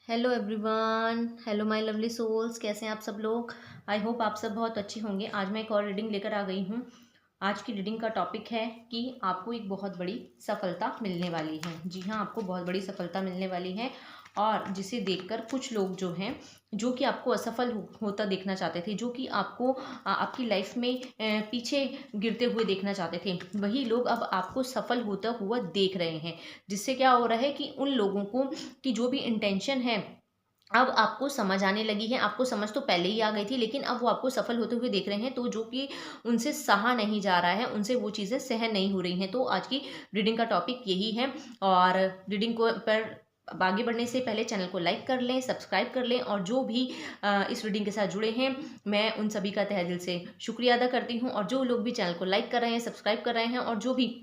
Hello everyone, hello my lovely souls. कैसे हैं आप सब लोग? आई होप आप सब बहुत अच्छी होंगे। आज मैं एक और रीडिंग लेकर आ गई हूँ। आज की रीडिंग का टॉपिक है कि आपको एक बहुत बड़ी सफलता मिलने वाली है। जी हाँ, आपको बहुत बड़ी सफलता मिलने वाली है और जिसे देखकर कुछ लोग जो हैं, जो कि आपको असफल होता देखना चाहते थे, जो कि आपको आपकी लाइफ में पीछे गिरते हुए देखना चाहते थे, वही लोग अब आपको सफल होता हुआ देख रहे हैं। जिससे क्या हो रहा है कि उन लोगों को कि जो भी इंटेंशन है अब आपको समझ आने लगी है। आपको समझ तो पहले ही आ गई थी, लेकिन अब वो आपको सफल होते हुए देख रहे हैं, तो जो कि उनसे सहा नहीं जा रहा है, उनसे वो चीज़ें सहन नहीं हो रही हैं। तो आज की रीडिंग का टॉपिक यही है। और रीडिंग को पर आगे बढ़ने से पहले चैनल को लाइक कर लें, सब्सक्राइब कर लें, और जो भी इस रीडिंग के साथ जुड़े हैं, मैं उन सभी का तहे दिल से शुक्रिया अदा करती हूँ। और जो लोग भी चैनल को लाइक कर रहे हैं, सब्सक्राइब कर रहे हैं, और जो भी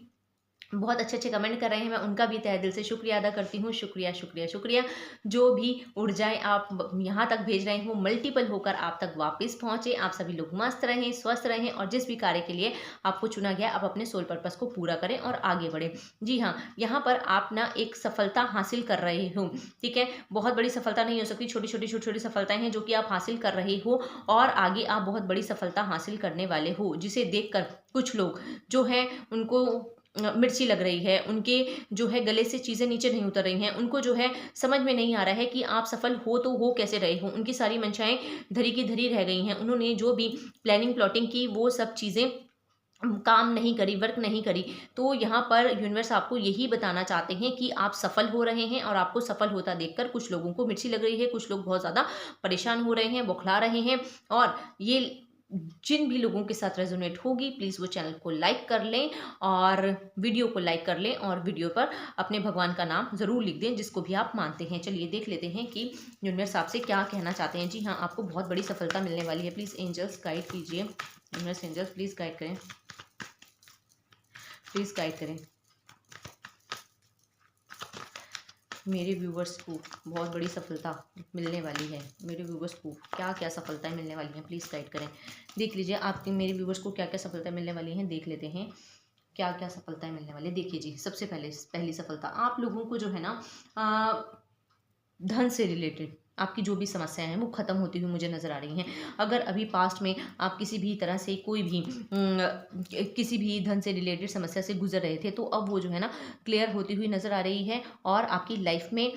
बहुत अच्छे अच्छे कमेंट कर रहे हैं, मैं उनका भी तहे दिल से शुक्रिया अदा करती हूँ। शुक्रिया शुक्रिया शुक्रिया। जो भी ऊर्जाएं आप यहाँ तक भेज रहे हो, मल्टीपल होकर आप तक वापस पहुँचे। आप सभी लोग मस्त रहें, स्वस्थ रहें, और जिस भी कार्य के लिए आपको चुना गया, आप अपने सोल पर्पस को पूरा करें और आगे बढ़ें। जी हाँ, यहाँ पर आप ना एक सफलता हासिल कर रहे हो। ठीक है, बहुत बड़ी सफलता नहीं हो सकती, छोटी छोटी छोटी छोटी सफलताएं हैं जो कि आप हासिल कर रहे हो, और आगे आप बहुत बड़ी सफलता हासिल करने वाले हो, जिसे देखकर कुछ लोग जो हैं उनको मिर्ची लग रही है, उनके जो है गले से चीज़ें नीचे नहीं उतर रही हैं, उनको जो है समझ में नहीं आ रहा है कि आप सफल हो तो हो कैसे रहे हो। उनकी सारी मंशाएं धरी की धरी रह गई हैं। उन्होंने जो भी प्लानिंग प्लॉटिंग की, वो सब चीज़ें काम नहीं करी, वर्क नहीं करी। तो यहाँ पर यूनिवर्स आपको यही बताना चाहते हैं कि आप सफल हो रहे हैं, और आपको सफल होता देखकर कुछ लोगों को मिर्ची लग रही है, कुछ लोग बहुत ज़्यादा परेशान हो रहे हैं, बौखला रहे हैं। और ये जिन भी लोगों के साथ रेजोनेट होगी, प्लीज़ वो चैनल को लाइक कर लें, और वीडियो को लाइक कर लें, और वीडियो पर अपने भगवान का नाम ज़रूर लिख दें, जिसको भी आप मानते हैं। चलिए देख लेते हैं कि यूनिवर्स आपसे क्या कहना चाहते हैं। जी हाँ, आपको बहुत बड़ी सफलता मिलने वाली है। प्लीज़ एंजल्स गाइड कीजिए। यूनिवर्स एंजल्स प्लीज़ गाइड करें, प्लीज़ गाइड करें। मेरे व्यूवर्स को बहुत बड़ी सफलता मिलने वाली है। मेरे व्यूवर्स को क्या क्या सफलताएं मिलने वाली हैं, प्लीज़ गाइड करें। देख लीजिए आपके मेरे व्यूवर्स को क्या क्या सफलताएं मिलने वाली हैं, देख लेते हैं क्या क्या सफलताएं मिलने वाली है। देखिए जी, सबसे पहले पहली सफलता आप लोगों को जो है ना, धन से रिलेटेड आपकी जो भी समस्याएं हैं वो खत्म होती हुई मुझे नज़र आ रही हैं। अगर अभी पास्ट में आप किसी भी तरह से कोई भी किसी भी धन से रिलेटेड समस्या से गुजर रहे थे, तो अब वो जो है ना क्लियर होती हुई नज़र आ रही है। और आपकी लाइफ में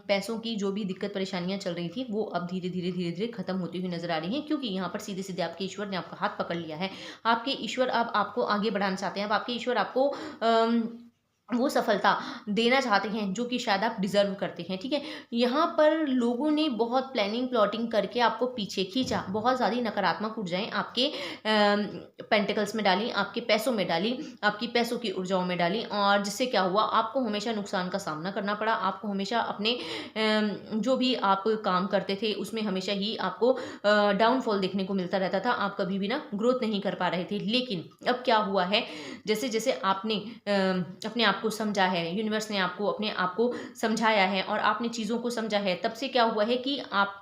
पैसों की जो भी दिक्कत परेशानियां चल रही थी, वो अब धीरे धीरे धीरे धीरे खत्म होती हुई नज़र आ रही हैं, क्योंकि यहाँ पर सीधे सीधे आपके ईश्वर ने आपका हाथ पकड़ लिया है। आपके ईश्वर अब आपको आगे बढ़ाना चाहते हैं। अब आपके ईश्वर आपको वो सफलता देना चाहते हैं जो कि शायद आप डिज़र्व करते हैं। ठीक है, यहाँ पर लोगों ने बहुत प्लानिंग प्लॉटिंग करके आपको पीछे खींचा, बहुत ज़्यादा नकारात्मक ऊर्जाएं आपके पेंटिकल्स में डाली, आपके पैसों में डाली, आपकी पैसों की ऊर्जाओं में डाली, और जिससे क्या हुआ, आपको हमेशा नुकसान का सामना करना पड़ा। आपको हमेशा अपने जो भी आप काम करते थे उसमें हमेशा ही आपको डाउनफॉल देखने को मिलता रहता था। आप कभी भी ना ग्रोथ नहीं कर पा रहे थे। लेकिन अब क्या हुआ है, जैसे जैसे आपने अपने आप को समझा है, यूनिवर्स ने आपको अपने आप को समझाया है, और आपने चीज़ों को समझा है, तब से क्या हुआ है कि आप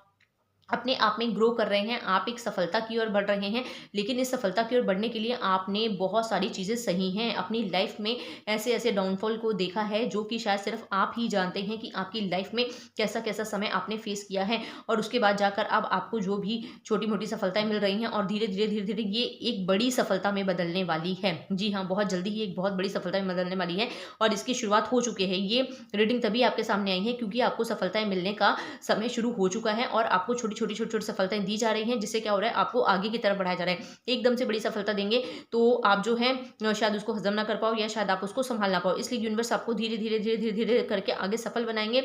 अपने आप में ग्रो कर रहे हैं। आप एक सफलता की ओर बढ़ रहे हैं। लेकिन इस सफलता की ओर बढ़ने के लिए आपने बहुत सारी चीज़ें सही हैं। अपनी लाइफ में ऐसे ऐसे डाउनफॉल को देखा है जो कि शायद सिर्फ आप ही जानते हैं कि आपकी लाइफ में कैसा कैसा समय आपने फेस किया है। और उसके बाद जाकर अब आपको जो भी छोटी मोटी सफलताएं मिल रही हैं, और धीरे धीरे धीरे धीरे ये एक बड़ी सफलता में बदलने वाली है। जी हाँ, बहुत जल्दी ही एक बहुत बड़ी सफलता में बदलने वाली है, और इसकी शुरुआत हो चुकी है। ये रीडिंग तभी आपके सामने आई है क्योंकि आपको सफलताएं मिलने का समय शुरू हो चुका है, और आपको छोटी छोटी छोटी छोटी सफलताएं दी जा रही हैं, जिससे क्या हो रहा है, आपको आगे की तरफ बढ़ाया जा रहा है। एकदम से बड़ी सफलता देंगे तो आप जो है शायद उसको हजम ना कर पाओ, या शायद आप उसको संभाल ना पाओ। इसलिए यूनिवर्स आपको धीरे धीरे धीरे धीरे धीरे करके आगे सफल बनाएंगे।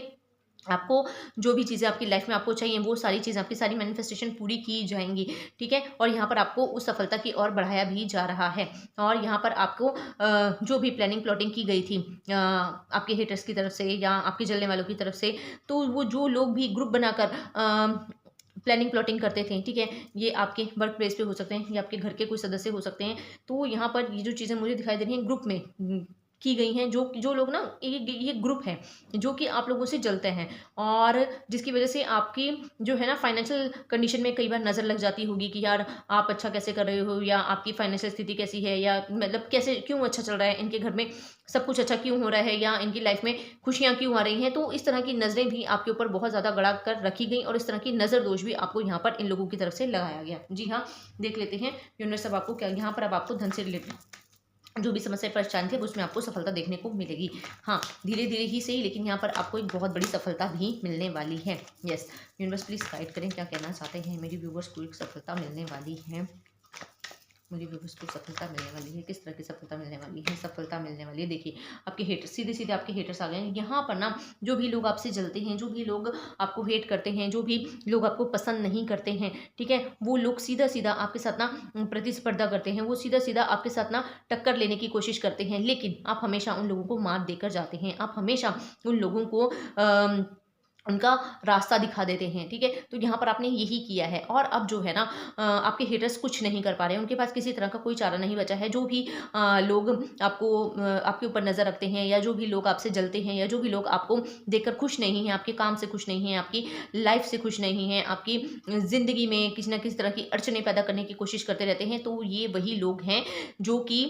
आपको जो भी चीज़ें आपकी लाइफ में आपको चाहिए, वो सारी चीज़ें, आपकी सारी मैनिफेस्टेशन पूरी की जाएंगी। ठीक है, और यहाँ पर आपको उस सफलता की ओर बढ़ाया भी जा रहा है। और यहाँ पर आपको जो भी प्लानिंग प्लॉटिंग की गई थी आपके हेटर्स की तरफ से या आपके जलने वालों की तरफ से, तो वो जो लोग भी ग्रुप बनाकर प्लानिंग प्लॉटिंग करते थे, ठीक है, ये आपके वर्क प्लेस पे हो सकते हैं, या आपके घर के कोई सदस्य हो सकते हैं। तो यहाँ पर ये जो चीज़ें मुझे दिखाई दे रही हैं ग्रुप में की गई हैं, जो जो लोग ना ये ग्रुप है जो कि आप लोगों से जलते हैं, और जिसकी वजह से आपकी जो है ना फाइनेंशियल कंडीशन में कई बार नज़र लग जाती होगी कि यार आप अच्छा कैसे कर रहे हो, या आपकी फाइनेंशियल स्थिति कैसी है, या मतलब कैसे क्यों अच्छा चल रहा है, इनके घर में सब कुछ अच्छा क्यों हो रहा है, या इनकी लाइफ में खुशियाँ क्यों आ रही हैं। तो इस तरह की नज़रें भी आपके ऊपर बहुत ज़्यादा गड़ा कर रखी गई, और इस तरह की नज़र दोष भी आपको यहाँ पर इन लोगों की तरफ से लगाया गया। जी हाँ, देख लेते हैं यूनिवर्स अब आपको क्या यहाँ पर अब आपको धन से रिलेटेड जो भी समस्या परेशान थी उसमें आपको सफलता देखने को मिलेगी। हाँ, धीरे धीरे ही सही, लेकिन यहाँ पर आपको एक बहुत बड़ी सफलता भी मिलने वाली है। यस, यूनिवर्स प्लीज गाइड करें, क्या कहना चाहते हैं मेरी व्यूवर्स को। एक सफलता मिलने वाली है, मेरी व्यूवर्स को सफलता मिलने वाली है। किस तरह की सफलता मिलने वाली है? सफलता मिलने वाली है, देखिए आपके हेटर्स सीधे सीधे आपके हेटर्स आ गए हैं यहाँ पर ना। जो भी लोग आपसे जलते हैं, जो भी लोग आपको हेट करते हैं, जो भी लोग आपको पसंद नहीं करते हैं, ठीक है, वो लोग सीधा सीधा आपके साथ ना प्रतिस्पर्धा करते हैं, वो सीधा सीधा आपके साथ ना टक्कर लेने की कोशिश करते हैं, लेकिन आप हमेशा उन लोगों को मात देकर जाते हैं। आप हमेशा उन लोगों को उनका रास्ता दिखा देते हैं, ठीक है। तो यहाँ पर आपने यही किया है, और अब जो है ना आपके हेटर्स कुछ नहीं कर पा रहे हैं, उनके पास किसी तरह का कोई चारा नहीं बचा है। जो भी लोग आपको आपके ऊपर नज़र रखते हैं, या जो भी लोग आपसे जलते हैं, या जो भी लोग आपको देखकर खुश नहीं हैं, आपके काम से खुश नहीं हैं, आपकी लाइफ से खुश नहीं हैं, आपकी ज़िंदगी में किसी ना किसी तरह की अड़चने पैदा करने की कोशिश करते रहते हैं, तो ये वही लोग हैं जो कि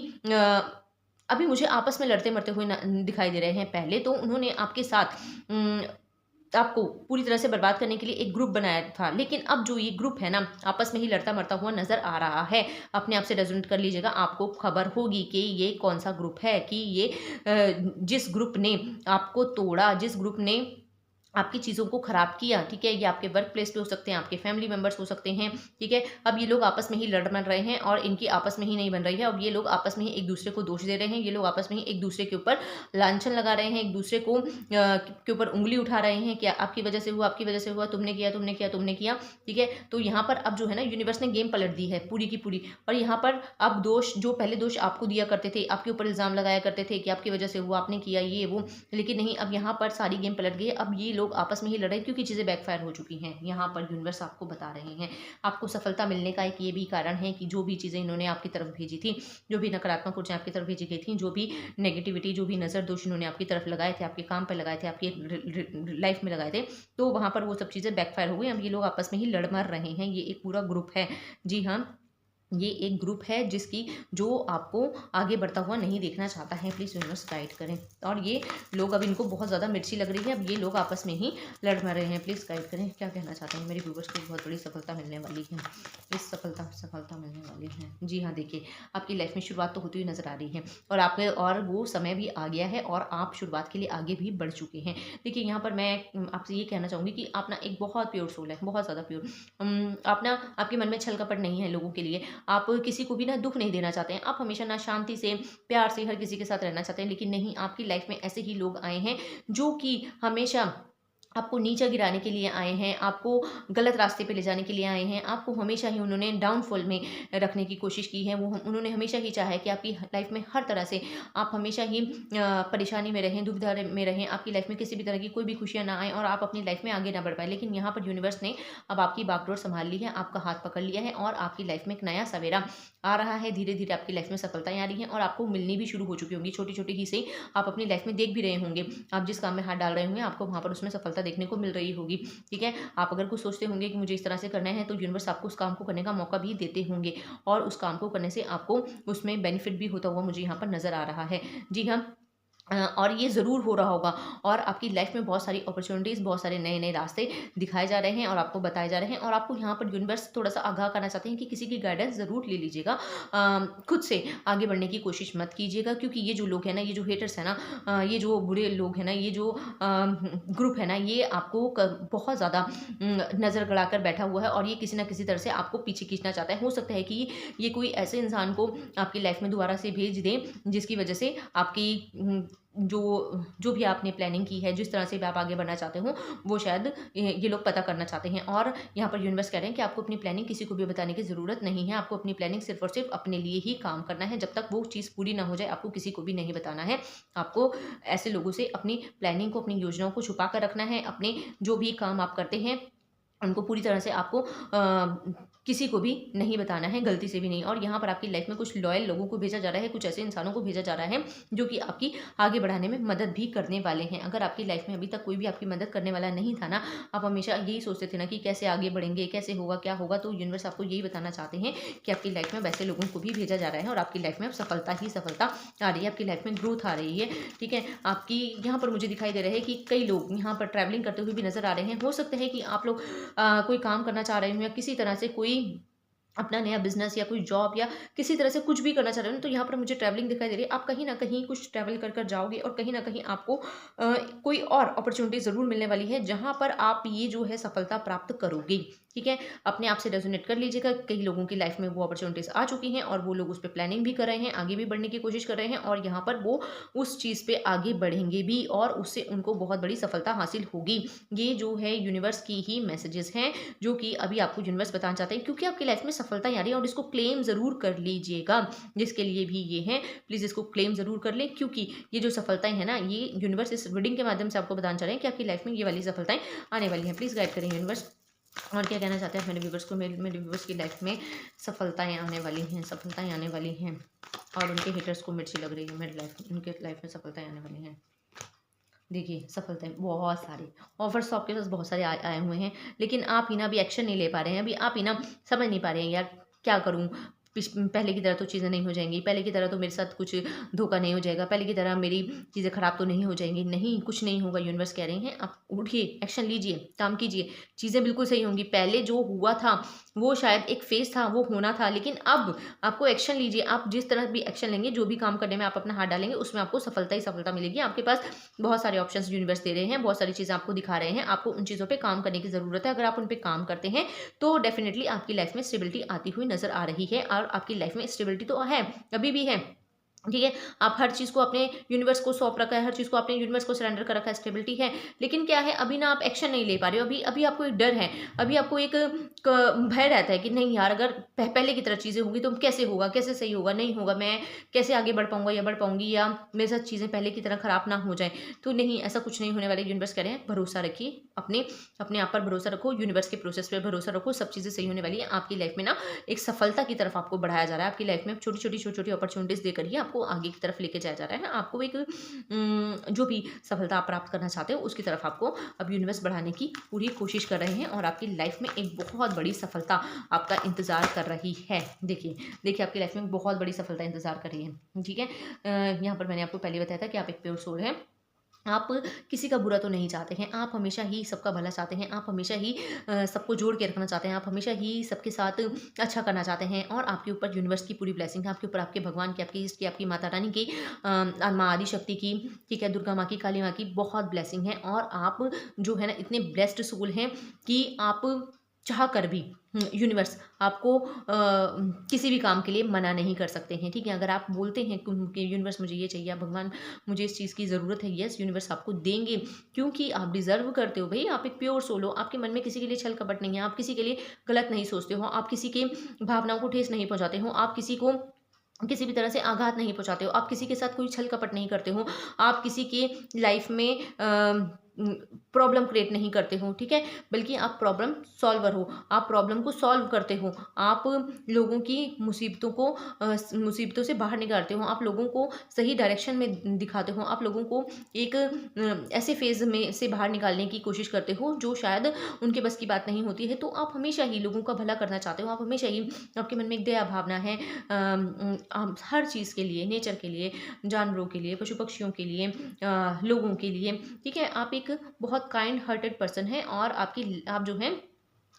अभी मुझे आपस में लड़ते मरते हुए दिखाई दे रहे हैं। पहले तो उन्होंने आपके साथ आपको पूरी तरह से बर्बाद करने के लिए एक ग्रुप बनाया था, लेकिन अब जो ये ग्रुप है ना आपस में ही लड़ता मरता हुआ नजर आ रहा है। अपने आप से रेजोनेट कर लीजिएगा, आपको खबर होगी कि ये कौन सा ग्रुप है, कि ये जिस ग्रुप ने आपको तोड़ा, जिस ग्रुप ने आपकी चीज़ों को ख़राब किया, ठीक है, ये आपके वर्क प्लेस पे हो सकते हैं, आपके फैमिली मेंबर्स हो सकते हैं, ठीक है। अब ये लोग आपस में ही लड़ मर रहे हैं, और इनकी आपस में ही नहीं बन रही है। अब ये लोग आपस में ही एक दूसरे को दोष दे रहे हैं, ये लोग आपस में ही एक दूसरे के ऊपर लांछन लगा रहे हैं, एक दूसरे को के ऊपर उंगली उठा रहे हैं कि आपकी वजह से हुआ, आपकी वजह से हुआ, तुमने किया, तुमने किया, तुमने किया, ठीक है। तो यहाँ पर अब जो है ना यूनिवर्स ने गेम पलट दी है पूरी की पूरी, और यहाँ पर अब दोष, जो पहले दोष आपको दिया करते थे, आपके ऊपर इल्ज़ाम लगाया करते थे कि आपकी वजह से हुआ, आपने किया ये वो, लेकिन नहीं, अब यहाँ पर सारी गेम पलट गई। अब ये लोग आपस में ही लड़े, क्योंकि चीज़ें बैकफायर हो चुकी हैं। यहाँ पर यूनिवर्स आपको बता रहे हैं, आपको सफलता मिलने का एक ये भी कारण है कि जो भी चीज़ें इन्होंने आपकी तरफ भेजी थी, जो भी नकारात्मक ऊर्जा आपकी तरफ भेजी गई थी, जो भी नेगेटिविटी, जो भी नज़र दोष इन्होंने आपकी तरफ लगाए थे, आपके काम पर लगाए थे, आपकी लाइफ में लगाए थे, तो वहाँ पर वो सब चीज़ें बैकफायर हो गई। अब ये लोग आपस में ही लड़ मर रहे हैं। ये एक पूरा ग्रुप है, जी हाँ, ये एक ग्रुप है जिसकी जो आपको आगे बढ़ता हुआ नहीं देखना चाहता है। प्लीज़ यूनिवर्स गाइड करें। और ये लोग, अब इनको बहुत ज़्यादा मिर्ची लग रही है, अब ये लोग आपस में ही लड़ मर रहे हैं। प्लीज़ गाइड करें, क्या कहना चाहते हैं मेरे व्यूवर्स को। बहुत बड़ी सफलता मिलने वाली है, इस सफलता मिलने वाली है। जी हाँ, देखिए आपकी लाइफ में शुरुआत तो होती हुई नजर आ रही है, और आपके और वो समय भी आ गया है, और आप शुरुआत के लिए आगे भी बढ़ चुके हैं। देखिए यहाँ पर मैं आपसे ये कहना चाहूँगी कि आप ना एक बहुत प्योर सोल है, बहुत ज़्यादा प्योर। आप ना, आपके मन में छल कपट नहीं है लोगों के लिए, आप किसी को भी ना दुख नहीं देना चाहते हैं, आप हमेशा ना शांति से प्यार से हर किसी के साथ रहना चाहते हैं, लेकिन नहीं, आपकी लाइफ में ऐसे ही लोग आए हैं जो कि हमेशा आपको नीचा गिराने के लिए आए हैं, आपको गलत रास्ते पे ले जाने के लिए आए हैं, आपको हमेशा ही उन्होंने डाउनफॉल में रखने की कोशिश की है। वो उन्होंने हमेशा ही चाहा है कि आपकी लाइफ में हर तरह से आप हमेशा ही परेशानी में रहें, दुविधा में रहें, आपकी लाइफ में किसी भी तरह की कोई भी खुशियाँ ना आए, और आप अपनी लाइफ में आगे ना बढ़ पाए। लेकिन यहाँ पर यूनिवर्स ने अब आपकी बागडोर संभाल ली है, आपका हाथ पकड़ लिया है, और आपकी लाइफ में एक नया सवेरा आ रहा है। धीरे धीरे आपकी लाइफ में सफलताएं आ रही हैं, और आपको मिलनी भी शुरू हो चुकी होंगी, छोटी छोटी ही से आप अपनी लाइफ में देख भी रहे होंगे। आप जिस काम में हाथ डाल रहे होंगे, आपको वहाँ पर उसमें सफलता देखने को मिल रही होगी, ठीक है। आप अगर कुछ सोचते होंगे कि मुझे इस तरह से करना है, तो यूनिवर्स आपको उस काम को करने का मौका भी देते होंगे, और उस काम को करने से आपको उसमें बेनिफिट भी होता हुआ मुझे यहाँ पर नजर आ रहा है। जी हाँ, और ये ज़रूर हो रहा होगा, और आपकी लाइफ में बहुत सारी अपॉर्चुनिटीज़, बहुत सारे नए नए रास्ते दिखाए जा रहे हैं, और आपको बताए जा रहे हैं, और आपको यहाँ पर यूनिवर्स थोड़ा सा आगाह करना चाहते हैं कि किसी की गाइडेंस ज़रूर ले लीजिएगा। खुद से आगे बढ़ने की कोशिश मत कीजिएगा, क्योंकि ये जो लोग हैं ना, ये जो हेटर्स हैं ना, ये जो बुरे लोग हैं ना, ये जो ग्रुप है ना, ये आपको बहुत ज़्यादा नज़र गड़ा कर बैठा हुआ है, और ये किसी ना किसी तरह से आपको पीछे खींचना चाहता है। हो सकता है कि ये कोई ऐसे इंसान को आपकी लाइफ में दोबारा से भेज दें, जिसकी वजह से आपकी जो जो भी आपने प्लानिंग की है, जिस तरह से भी आप आगे बढ़ना चाहते हो, वो शायद ये लोग पता करना चाहते हैं। और यहाँ पर यूनिवर्स कह रहे हैं कि आपको अपनी प्लानिंग किसी को भी बताने की ज़रूरत नहीं है, आपको अपनी प्लानिंग सिर्फ और सिर्फ अपने लिए ही काम करना है। जब तक वो चीज़ पूरी ना हो जाए, आपको किसी को भी नहीं बताना है। आपको ऐसे लोगों से अपनी प्लानिंग को, अपनी योजनाओं को छुपा कर रखना है। अपने जो भी काम आप करते हैं, उनको पूरी तरह से आपको किसी को भी नहीं बताना है, गलती से भी नहीं। और यहाँ पर आपकी लाइफ में कुछ लॉयल लोगों को भेजा जा रहा है, कुछ ऐसे इंसानों को भेजा जा रहा है जो कि आपकी आगे बढ़ाने में मदद भी करने वाले हैं। अगर आपकी लाइफ में अभी तक कोई भी आपकी मदद करने वाला नहीं था ना, आप हमेशा यही सोचते थे ना कि कैसे आगे बढ़ेंगे, कैसे होगा, क्या होगा, तो यूनिवर्स आपको यही बताना चाहते हैं कि आपकी लाइफ में वैसे लोगों को भी भेजा जा रहा है और आपकी लाइफ में अब सफलता ही सफलता आ रही है, आपकी लाइफ में ग्रोथ आ रही है। ठीक है, आपकी यहाँ पर मुझे दिखाई दे रहा है कि कई लोग यहाँ पर ट्रैवलिंग करते हुए भी नजर आ रहे हैं। हो सकता है कि आप लोग कोई काम करना चाह रहे हो या किसी तरह से कोई अपना नया बिजनेस या कोई जॉब या किसी तरह से कुछ भी करना चाह रहे हो, तो यहाँ पर मुझे ट्रैवलिंग दिखाई दे रही है। आप कहीं ना कहीं कुछ ट्रैवल कर कर जाओगे और कहीं ना कहीं आपको कोई और अपॉर्चुनिटी ज़रूर मिलने वाली है जहाँ पर आप ये जो है सफलता प्राप्त करोगे। ठीक है, अपने आप से रेजोनेट कर लीजिएगा। कई लोगों की लाइफ में वो अपॉर्चुनिटीज़ आ चुकी हैं और वो लोग उस पर प्लानिंग भी कर रहे हैं, आगे भी बढ़ने की कोशिश कर रहे हैं और यहाँ पर वो उस चीज़ पे आगे बढ़ेंगे भी और उससे उनको बहुत बड़ी सफलता हासिल होगी। ये जो है यूनिवर्स की ही मैसेजेस हैं जो कि अभी आपको यूनिवर्स बताना चाहते हैं, क्योंकि आपकी लाइफ में सफलता आ रही है और इसको क्लेम ज़रूर कर लीजिएगा। जिसके लिए भी ये है, प्लीज़ इसको क्लेम ज़रूर कर लें, क्योंकि ये जो सफलताएं हैं ना, ये यूनिवर्स इस रीडिंग के माध्यम से आपको बताना चाह रहे हैं कि आपकी लाइफ में ये वाली सफलताएं आने वाली हैं। प्लीज़ गाइड करें यूनिवर्स, और क्या कहना चाहते हैं मेरे व्यूवर्स को। मेरे व्यूवर्स की लाइफ में सफलताएं आने वाली हैं, सफलताएं आने वाली हैं और उनके हेटर्स को मिर्ची लग रही है मेरी लाइफ में, उनके लाइफ में सफलताएं आने वाली हैं। देखिए, सफलताएं बहुत सारे ऑफर्स तो आपके पास बहुत सारे आए हुए हैं, लेकिन आप ही ना अभी एक्शन नहीं ले पा रहे हैं। अभी आप ही ना समझ नहीं पा रहे हैं यार क्या करूं, पहले की तरह तो चीज़ें नहीं हो जाएंगी, पहले की तरह तो मेरे साथ कुछ धोखा नहीं हो जाएगा, पहले की तरह मेरी चीज़ें ख़राब तो नहीं हो जाएंगी। नहीं, कुछ नहीं होगा। यूनिवर्स कह रहे हैं आप उठिए, एक्शन लीजिए, काम कीजिए, चीज़ें बिल्कुल सही होंगी। पहले जो हुआ था वो शायद एक फेज था, वो होना था, लेकिन अब आपको एक्शन लीजिए। आप जिस तरह भी एक्शन लेंगे, जो भी काम करने में आप अपना हाथ डालेंगे, उसमें आपको सफलता ही सफलता मिलेगी। आपके पास बहुत सारे ऑप्शंस यूनिवर्स दे रहे हैं, बहुत सारी चीज़ें आपको दिखा रहे हैं, आपको उन चीज़ों पे काम करने की ज़रूरत है। अगर आप उन पे काम करते हैं तो डेफिनेटली आपकी लाइफ में स्टेबिलिटी आती हुई नजर आ रही है और आपकी लाइफ में स्टेबिलिटी तो है, अभी भी है। ठीक है, आप हर चीज़ को अपने यूनिवर्स को सौंप रखा है, हर चीज़ को अपने यूनिवर्स को सरेंडर कर रखा है, स्टेबिलिटी है। लेकिन क्या है, अभी ना आप एक्शन नहीं ले पा रहे हो। अभी अभी आपको एक डर है, अभी आपको एक भय रहता है कि नहीं यार, अगर पहले की तरह चीज़ें होंगी तो कैसे होगा, कैसे सही होगा, नहीं होगा, मैं कैसे आगे बढ़ पाऊंगा या बढ़ पाऊंगी, या मेरे साथ चीज़ें पहले की तरह खराब ना हो जाए। तो नहीं, ऐसा कुछ नहीं होने वाले। यूनिवर्स कह रहे हैं भरोसा रखिए, अपने अपने आप पर भरोसा रखो, यूनिवर्स के प्रोसेस पर भरोसा रखो, सब चीज़ें सही होने वाली है। आपकी लाइफ में ना एक सफलता की तरफ आपको बढ़ाया जा रहा है। आपकी लाइफ में छोटी छोटी अपॉर्चुनिटीज़ देकर ही आपको आगे की तरफ लेके जाया जा रहा है। आपको एक जो भी सफलता आप प्राप्त करना चाहते हो उसकी तरफ आपको अब यूनिवर्स बढ़ाने की पूरी कोशिश कर रहे हैं और आपकी लाइफ में एक बहुत बड़ी सफलता आपका इंतजार कर रही है। देखिए देखिए, आपकी लाइफ में बहुत बड़ी सफलता इंतजार कर रही है। ठीक है, यहाँ पर मैंने आपको पहले बताया था कि आप एक प्योर सोल है। आप किसी का बुरा तो नहीं चाहते हैं, आप हमेशा ही सबका भला चाहते हैं, आप हमेशा ही सबको जोड़ के रखना चाहते हैं, आप हमेशा ही सबके साथ अच्छा करना चाहते हैं। और आपके ऊपर यूनिवर्स की पूरी ब्लेसिंग है, आपके ऊपर आपके भगवान की, आपकी ईष्ट की, आपकी माता रानी की, माँ आदि शक्ति की, ठीक है, दुर्गा माँ की, काली माँ की बहुत ब्लेसिंग है। और आप जो है ना इतने ब्लेस्ड सोल हैं कि आप चाह कर भी यूनिवर्स आपको किसी भी काम के लिए मना नहीं कर सकते हैं। ठीक है, अगर आप बोलते हैं कि यूनिवर्स मुझे ये चाहिए, भगवान मुझे इस चीज़ की ज़रूरत है, यस, यूनिवर्स आपको देंगे, क्योंकि आप डिजर्व करते हो भाई। आप एक प्योर सोल हो, आपके मन में किसी के लिए छल कपट नहीं है, आप किसी के लिए गलत नहीं सोचते हो, आप किसी के भावनाओं को ठेस नहीं पहुँचाते हो, आप किसी को किसी भी तरह से आघात नहीं पहुंचाते हो, आप किसी के साथ कोई छल कपट नहीं करते हो, आप किसी के लाइफ में प्रॉब्लम क्रिएट नहीं करते हो। ठीक है, बल्कि आप प्रॉब्लम सॉल्वर हो, आप प्रॉब्लम को सॉल्व करते हो, आप लोगों की मुसीबतों से बाहर निकालते हो, आप लोगों को सही डायरेक्शन में दिखाते हो, आप लोगों को एक ऐसे फेज में से बाहर निकालने की कोशिश करते हो जो शायद उनके बस की बात नहीं होती है। तो आप हमेशा ही लोगों का भला करना चाहते हो, आप हमेशा ही, आपके मन में एक दया भावना है हर चीज़ के लिए, नेचर के लिए, जानवरों के लिए, पशु पक्षियों के लिए, लोगों के लिए। ठीक है, आप एक बहुत काइंड हार्टेड पर्सन है और आप जो है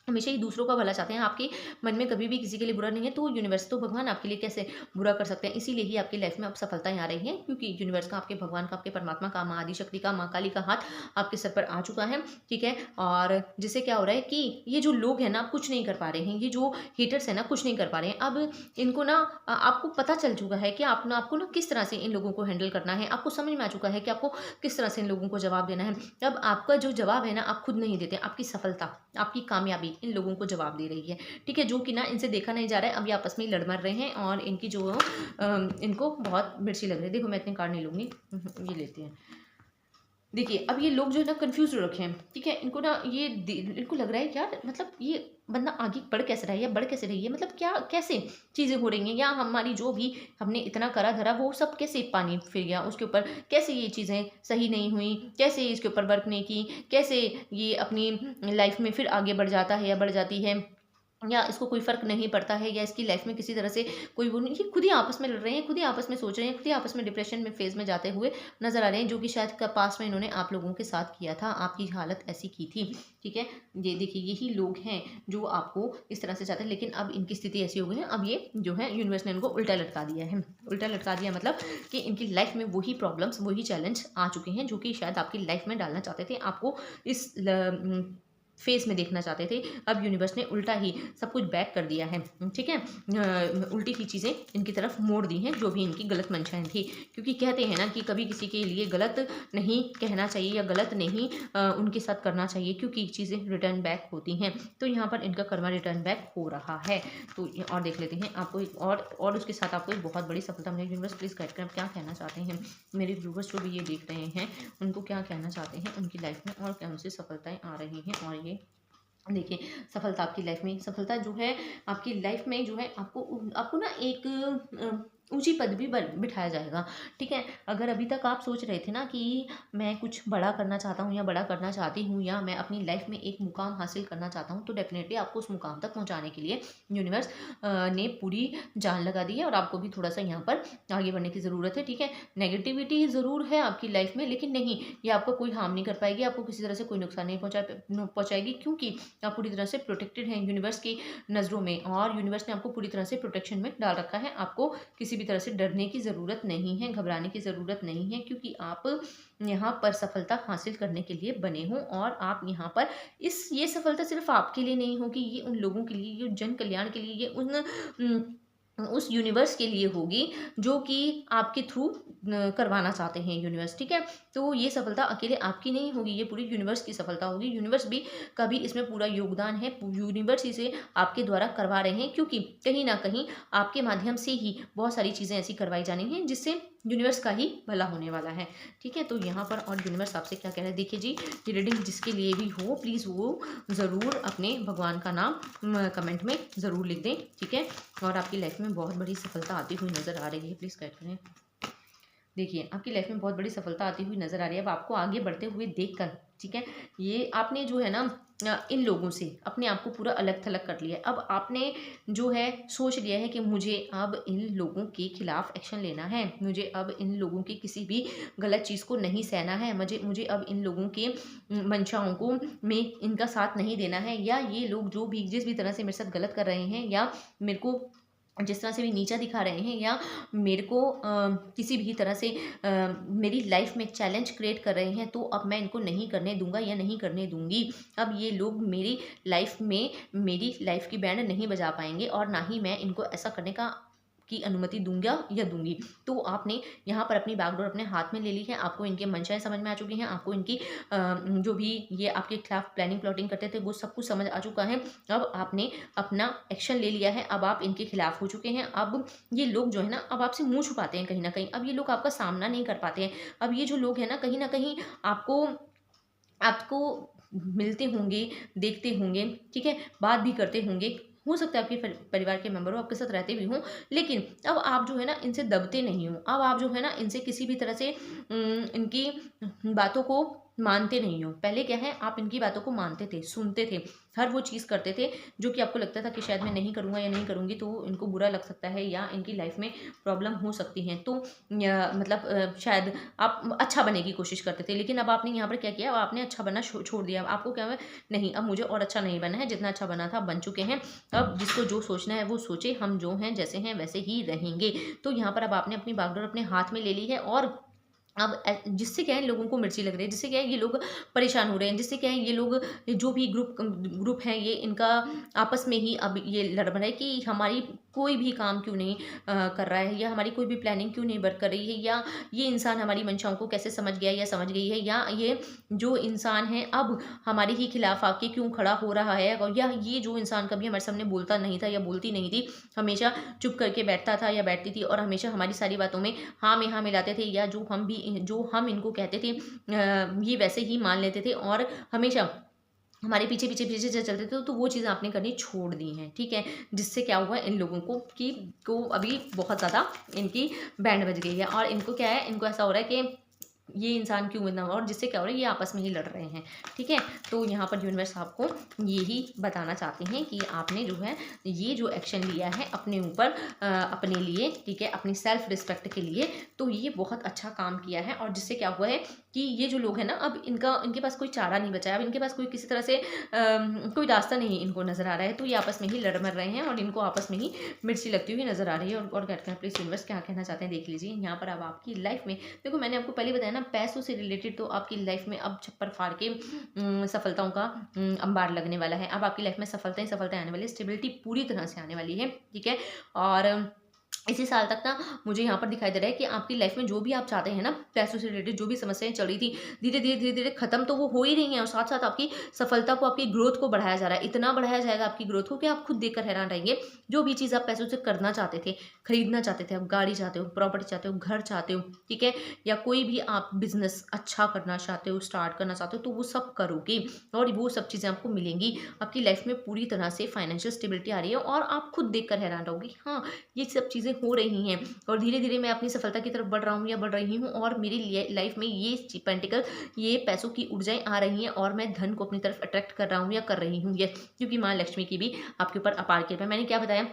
हमेशा ही दूसरों का भला चाहते हैं, आपके मन में कभी भी किसी के लिए बुरा नहीं है। तो यूनिवर्स, तो भगवान आपके लिए कैसे बुरा कर सकते हैं। इसीलिए ही आपकी लाइफ में अब सफलताएं आ रही हैं, क्योंकि यूनिवर्स का, आपके भगवान का, आपके परमात्मा का, माँ आदि शक्ति का, माँ काली का हाथ आपके सर पर आ चुका है। ठीक है, और जिससे क्या हो रहा है कि ये जो लोग हैं ना कुछ नहीं कर पा रहे हैं, ये जो हेटर्स हैं ना कुछ नहीं कर पा रहे हैं। अब इनको ना आपको पता चल चुका है कि आपको ना किस तरह से इन लोगों को हैंडल करना है, आपको समझ में आ चुका है कि आपको किस तरह से इन लोगों को जवाब देना है। अब आपका जो जवाब है ना आप खुद नहीं देते, आपकी सफलता, आपकी कामयाबी इन लोगों को जवाब दे रही है। ठीक है, जो कि ना इनसे देखा नहीं जा रहा है, अभी आपस में ही लड़ मर रहे हैं और इनकी जो इनको बहुत मिर्ची लग रही है। देखो मैं इतने कार्ड नहीं लूँगी, ये लेते हैं। देखिए अब ये लोग जो है ना कंफ्यूज हो रखे हैं, ठीक है। इनको ना इनको लग रहा है यार मतलब ये बंदा आगे बढ़ कैसे रहा है या बढ़ कैसे रही है, मतलब क्या कैसे चीज़ें हो रही हैं, या हमारी जो भी हमने इतना करा धरा वो सब कैसे पानी फिर गया उसके ऊपर, कैसे ये चीज़ें सही नहीं हुई, कैसे इसके ऊपर वर्क नहीं की, कैसे ये अपनी लाइफ में फिर आगे बढ़ जाता है या बढ़ जाती है, या इसको कोई फ़र्क नहीं पड़ता है, या इसकी लाइफ में किसी तरह से कोई वो नहीं, ये खुद ही आपस में लड़ रहे हैं, खुद ही आपस में सोच रहे हैं, खुद ही आपस में डिप्रेशन में फेज़ में जाते हुए नज़र आ रहे हैं, जो कि शायद पास्ट में इन्होंने आप लोगों के साथ किया था, आपकी हालत ऐसी की थी, ठीक है। ये देखिए यही लोग हैं जो आपको इस तरह से चाहते हैं, लेकिन अब इनकी स्थिति ऐसी हो गई है, अब ये जो है यूनिवर्स ने इनको उल्टा लटका दिया है। उल्टा लटका दिया मतलब कि इनकी लाइफ में वही प्रॉब्लम्स वही चैलेंज आ चुके हैं जो कि शायद आपकी लाइफ में डालना चाहते थे, आपको इस फेस में देखना चाहते थे। अब यूनिवर्स ने उल्टा ही सब कुछ बैक कर दिया है, ठीक है। उल्टी ही चीज़ें इनकी तरफ मोड़ दी हैं, जो भी इनकी गलत मंशाएं थी, क्योंकि कहते हैं ना कि कभी किसी के लिए गलत नहीं कहना चाहिए या गलत नहीं उनके साथ करना चाहिए, क्योंकि चीज़ें रिटर्न बैक होती हैं। तो यहाँ पर इनका कर्मा रिटर्न बैक हो रहा है। तो और देख लेते हैं आपको एक और उसके साथ आपको एक बहुत बड़ी सफलता मिलेगी। यूनिवर्स प्लीज़ गाइड करें, क्या कहना चाहते हैं मेरे व्यूवर्स जो भी ये देख रहे हैं, उनको क्या कहना चाहते हैं उनकी लाइफ में, और क्या उनसे सफलताएं आ रही हैं। और ये देखिए सफलता आपकी लाइफ में, सफलता जो है आपकी लाइफ में जो है आपको आपको ना एक ऊंची पदवी पर बिठाया जाएगा, ठीक है। अगर अभी तक आप सोच रहे थे ना कि मैं कुछ बड़ा करना चाहता हूँ या बड़ा करना चाहती हूँ, या मैं अपनी लाइफ में एक मुकाम हासिल करना चाहता हूँ, तो डेफिनेटली आपको उस मुकाम तक पहुँचाने के लिए यूनिवर्स ने पूरी जान लगा दी है, और आपको भी थोड़ा सा यहाँ पर आगे बढ़ने की ज़रूरत है, ठीक है। नेगेटिविटी ज़रूर है आपकी लाइफ में, लेकिन नहीं, ये आपको कोई हार्म नहीं कर पाएगी, आपको किसी तरह से कोई नुकसान नहीं पहुँचाएगी, क्योंकि आप पूरी तरह से प्रोटेक्टेड हैं यूनिवर्स की नज़रों में, और यूनिवर्स ने आपको पूरी तरह से प्रोटेक्शन में डाल रखा है। आपको किसी भी तरह से डरने की ज़रूरत नहीं है, घबराने की ज़रूरत नहीं है, क्योंकि आप यहाँ पर सफलता हासिल करने के लिए बने हो, और आप यहाँ पर ये सफलता सिर्फ आपके लिए नहीं होगी, ये उन लोगों के लिए, ये जन कल्याण के लिए, ये उस यूनिवर्स के लिए होगी जो कि आपके थ्रू करवाना चाहते हैं यूनिवर्स, ठीक है। तो ये सफलता अकेले आपकी नहीं होगी, ये पूरी यूनिवर्स की सफलता होगी। यूनिवर्स भी का भी इसमें पूरा योगदान है, यूनिवर्स इसे आपके द्वारा करवा रहे हैं, क्योंकि कहीं ना कहीं आपके माध्यम से ही बहुत सारी चीज़ें ऐसी करवाई जानी हैं जिससे यूनिवर्स का ही भला होने वाला है, ठीक है। तो यहाँ पर और यूनिवर्स आपसे क्या कह रहा है, देखिए जी, ये रीडिंग जिसके लिए भी हो प्लीज़ वो ज़रूर अपने भगवान का नाम कमेंट में ज़रूर लिख दें, ठीक है। और आपकी लाइफ में बहुत बड़ी सफलता आती हुई नज़र आ रही है, प्लीज़ गाइड करें। देखिए आपकी लाइफ में बहुत बड़ी सफलता आती हुई नज़र आ रही है, अब आपको आगे बढ़ते हुए देखकर, ठीक है। ये आपने जो है ना इन लोगों से अपने आप को पूरा अलग थलग कर लिया है। अब आपने जो है सोच लिया है कि मुझे अब इन लोगों के खिलाफ एक्शन लेना है, मुझे अब इन लोगों की किसी भी गलत चीज़ को नहीं सहना है, मुझे अब इन लोगों के मंशाओं को में इनका साथ नहीं देना है, या ये लोग जो भी जिस भी तरह से मेरे साथ गलत कर रहे हैं, या मेरे को जिस तरह से भी नीचा दिखा रहे हैं, या मेरे को किसी भी तरह से मेरी लाइफ में चैलेंज क्रिएट कर रहे हैं, तो अब मैं इनको नहीं करने दूंगा या नहीं करने दूंगी। अब ये लोग मेरी लाइफ में मेरी लाइफ की बैंड नहीं बजा पाएंगे, और ना ही मैं इनको ऐसा करने की अनुमति दूंगा या दूंगी। तो आपने यहाँ पर अपनी बैकडोर अपने हाथ में ले ली है, आपको इनके मंशाएं समझ में आ चुकी हैं, आपको इनकी जो भी ये आपके खिलाफ प्लानिंग प्लॉटिंग करते थे वो सब कुछ समझ आ चुका है। अब आपने अपना एक्शन ले लिया है, अब आप इनके खिलाफ हो चुके हैं। अब ये लोग जो है ना अब आपसे मुँह छुपाते हैं कहीं ना कहीं, अब ये लोग आपका सामना नहीं कर पाते हैं। अब ये जो लोग हैं ना कहीं आपको आपको मिलते होंगे, देखते होंगे, ठीक है, बात भी करते होंगे, हो सकता है आपके परिवार के मेंबर हो, आपके साथ रहते भी हों, लेकिन अब आप जो है ना इनसे दबते नहीं हो, अब आप जो है ना इनसे किसी भी तरह से इनकी बातों को मानते नहीं हो। पहले क्या है, आप इनकी बातों को मानते थे, सुनते थे, हर वो चीज़ करते थे जो कि आपको लगता था कि शायद मैं नहीं करूँगा या नहीं करूँगी तो इनको बुरा लग सकता है, या इनकी लाइफ में प्रॉब्लम हो सकती हैं, तो मतलब शायद आप अच्छा बनने की कोशिश करते थे। लेकिन अब आपने यहाँ पर क्या किया, आपने अच्छा बनना छोड़ दिया। आपको क्या है, नहीं अब मुझे और अच्छा नहीं बनना है, जितना अच्छा बना था बन चुके हैं, अब जिसको जो सोचना है वो सोचे, हम जो हैं जैसे हैं वैसे ही रहेंगे। तो यहाँ पर अब आपने अपनी बागडोर अपने हाथ में ले ली है, और अब जिससे क्या है लोगों को मिर्ची लग रही है, जिससे क्या है ये लोग परेशान हो रहे हैं, जिससे क्या है ये लोग जो भी ग्रुप हैं ये इनका आपस में ही अब ये लड़ रहा है कि हमारी कोई भी काम क्यों नहीं कर रहा है, या हमारी कोई भी प्लानिंग क्यों नहीं वर्क कर रही है, या ये इंसान हमारी मंशाओं को कैसे समझ गया या समझ गई है, या ये जो इंसान है अब हमारे ही खिलाफ आके क्यों खड़ा हो रहा है, या ये जो इंसान कभी हमारे सामने बोलता नहीं था या बोलती नहीं थी, हमेशा चुप करके बैठता था या बैठती थी, और हमेशा हमारी सारी बातों में हाँ में हाँ मिलाते थे, या जो हम भी जो हम इनको कहते थे ये वैसे ही मान लेते थे और हमेशा हमारे पीछे पीछे पीछे से चलते थे, तो वो चीज़ें आपने करनी छोड़ दी हैं, ठीक है। जिससे क्या हुआ इन लोगों को कि को अभी बहुत ज़्यादा इनकी बैंड बज गई है और इनको क्या है, इनको ऐसा हो रहा है कि ये इंसान क्यों इतना, और जिससे क्या हो रहा है ये आपस में ही लड़ रहे हैं, ठीक है। तो यहाँ पर यूनिवर्स आपको यही बताना चाहते हैं कि आपने जो है ये जो एक्शन लिया है अपने ऊपर अपने लिए, ठीक है, अपनी सेल्फ रिस्पेक्ट के लिए, तो ये बहुत अच्छा काम किया है। और जिससे क्या हुआ है कि ये जो लोग हैं ना, अब इनके पास कोई चारा नहीं बचा है, अब इनके पास कोई किसी तरह से कोई रास्ता नहीं इनको नज़र आ रहा है, तो ये आपस में ही लड़ मर रहे हैं और इनको आपस में ही मिर्ची लगती हुई नज़र आ रही है। और कहते हैं प्लीज़ यूनिवर्स क्या कहना चाहते हैं देख लीजिए। यहाँ पर अब आपकी लाइफ में देखो, मैंने आपको पहले बताया ना, पैसों से रिलेटेड तो आपकी लाइफ में अब छप्पर फाड़ के सफलताओं का अंबार लगने वाला है। अब आपकी लाइफ में सफलता ही सफलता आने वाली है, स्टेबिलिटी पूरी तरह से आने वाली है, ठीक है। और इसी साल तक ना मुझे यहाँ पर दिखाई दे रहा है कि आपकी लाइफ में जो भी आप चाहते हैं ना, पैसों से रिलेटेड जो भी समस्याएं चल रही थी, धीरे धीरे खत्म तो वो हो ही रही हैं, और साथ साथ आपकी सफलता को, आपकी ग्रोथ को बढ़ाया जा रहा है। इतना बढ़ाया जाएगा आपकी ग्रोथ को कि आप खुद देखकर हैरान रहेंगे। जो भी चीज़ आप पैसों से करना चाहते थे, खरीदना चाहते थे, आप गाड़ी चाहते हो, प्रॉपर्टी चाहते हो, घर चाहते हो, ठीक है, या कोई भी आप बिजनेस अच्छा करना चाहते हो, स्टार्ट करना चाहते हो, तो वो सब करोगे और वो सब चीज़ें आपको मिलेंगी। आपकी लाइफ में पूरी तरह से फाइनेंशियल स्टेबिलिटी आ रही है और आप खुद देखकर हैरान रहोगे, हाँ ये सब चीज़ें हो रही हैं और धीरे धीरे मैं अपनी सफलता की तरफ बढ़ रहा हूँ या बढ़ रही हूँ, और मेरी लाइफ में ये पेंटिकल, ये पैसों की ऊर्जाएं आ रही हैं और मैं धन को अपनी तरफ अट्रैक्ट कर रहा हूँ या कर रही हूँ, ये क्योंकि माँ लक्ष्मी की भी आपके ऊपर अपार कृपा है। मैंने क्या बताया,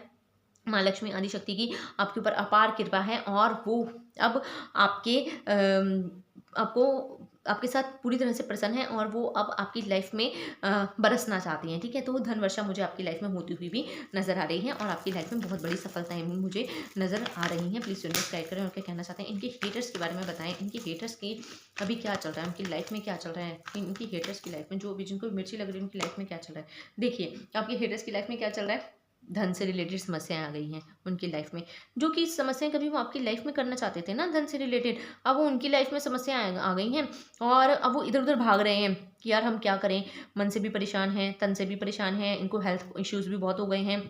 माँ लक्ष्मी आदिशक्ति की आपके ऊपर अपार कृपा है और वो अब आपको आपके साथ पूरी तरह से प्रसन्न है और वो अब आपकी लाइफ में बरसना चाहती हैं, ठीक है। तो वो धन वर्षा मुझे आपकी लाइफ में होती हुई भी नज़र आ रही है और आपकी लाइफ में बहुत बड़ी सफलताएं भी मुझे नज़र आ रही हैं। प्लीज़ यूनिवर्स गाइड करें और क्या कहना चाहते हैं। इनके हेटर्स के बारे में बताएं, इनके हेटर्स की अभी क्या चल रहा है, उनकी लाइफ में क्या चल रहा है, इनकी हेटर्स की लाइफ में जो भी जिनको मिर्ची लग रही है उनकी लाइफ में क्या चल रहा है। देखिए आपके हेटर्स की लाइफ में क्या चल रहा है, धन से रिलेटेड समस्याएं आ गई हैं उनकी लाइफ में, जो कि समस्याएं कभी वो आपकी लाइफ में करना चाहते थे ना धन से रिलेटेड, अब वो उनकी लाइफ में समस्याएं आ गई हैं और अब वो इधर उधर भाग रहे हैं कि यार हम क्या करें, मन से भी परेशान हैं, तन से भी परेशान हैं, इनको हेल्थ इश्यूज भी बहुत हो गए हैं,